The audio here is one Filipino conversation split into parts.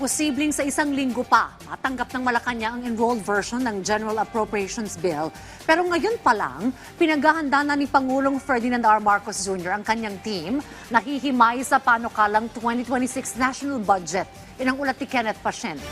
Posibleng sa isang linggo pa, matanggap ng Malacanang ang enrolled version ng General Appropriations Bill. Pero ngayon pa lang, pinaghahanda na ni Pangulong Ferdinand R. Marcos Jr. ang kanyang team na hihimay sa panukalang 2026 national budget. Yan ang ulat ni Kenneth Pasyente.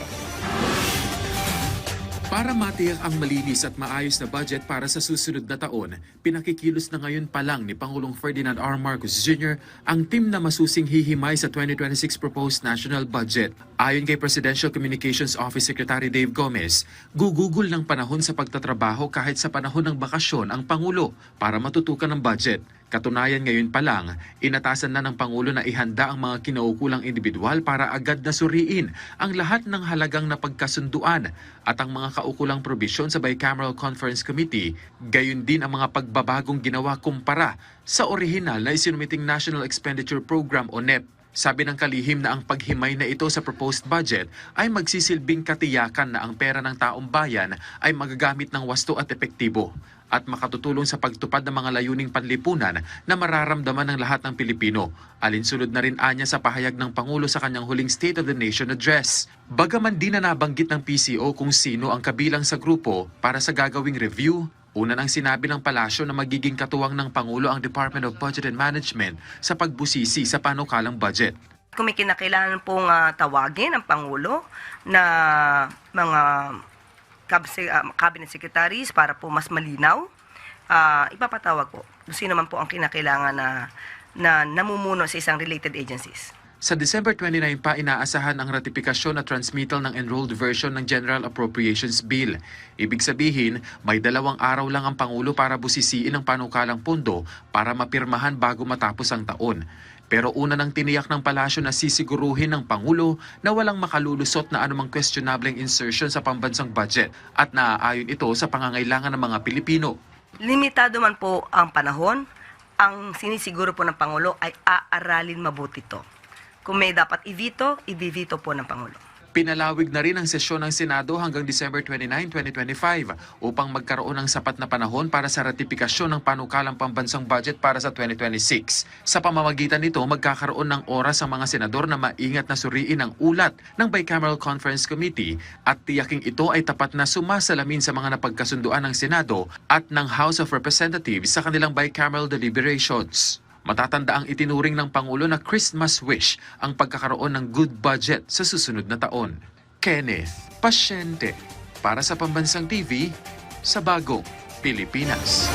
Para matiyak ang malinis at maayos na budget para sa susunod na taon, pinakikilos na ngayon pa lang ni Pangulong Ferdinand R. Marcos Jr. ang team na masusing hihimay sa 2026 proposed national budget. Ayon kay Presidential Communications Office Secretary Dave Gomez, gugugol ng panahon sa pagtatrabaho kahit sa panahon ng bakasyon ang Pangulo para matutukan ng budget. Katunayan ngayon pa lang, inatasan na ng Pangulo na ihanda ang mga kinaukulang individual para agad na suriin ang lahat ng halagang napagkasunduan at ang mga kaukulang probisyon sa Bicameral Conference Committee, gayon din ang mga pagbabagong ginawa kumpara sa orihinal na isinumiting National Expenditure Program o NEP. Sabi ng kalihim na ang paghimay na ito sa proposed budget ay magsisilbing katiyakan na ang pera ng taong bayan ay magagamit ng wasto at epektibo at makatutulong sa pagtupad ng mga layuning panlipunan na mararamdaman ng lahat ng Pilipino. Alinsunod na rin anya sa pahayag ng Pangulo sa kanyang huling State of the Nation address. Bagaman di na nabanggit ng PCO kung sino ang kabilang sa grupo para sa gagawing review, una nang sinabi ng palasyo na magiging katuwang ng Pangulo ang Department of Budget and Management sa pagbusisi sa panukalang budget. Kung may kinakailangan pong tawagin ang Pangulo na mga cabinet secretaries para po mas malinaw, ipapatawag po. Sino man po ang kinakailangan na namumuno sa isang related agencies. Sa December 29 pa inaasahan ang ratifikasyon at transmittal ng enrolled version ng General Appropriations Bill. Ibig sabihin, may 2 araw lang ang Pangulo para busisiin ang panukalang pondo para mapirmahan bago matapos ang taon. Pero una nang tiniyak ng palasyo na sisiguruhin ng Pangulo na walang makalulusot na anumang questionableng insertion sa pambansang budget at naaayon ito sa pangangailangan ng mga Pilipino. Limitado man po ang panahon, ang sinisiguro po ng Pangulo ay aaralin mabuti ito. Kung may dapat i-veto po ng Pangulo. Pinalawig na rin ang sesyon ng Senado hanggang December 29, 2025 upang magkaroon ng sapat na panahon para sa ratifikasyon ng panukalang pambansang budget para sa 2026. Sa pamamagitan nito, magkakaroon ng oras ang mga senador na maingat na suriin ang ulat ng Bicameral Conference Committee at tiyaking ito ay tapat na sumasalamin sa mga napagkasunduan ng Senado at ng House of Representatives sa kanilang bicameral deliberations. Matatanda ang itinuring ng Pangulo na Christmas wish ang pagkakaroon ng good budget sa susunod na taon. Kenneth Pasyente para sa Pambansang TV sa Bagong Pilipinas.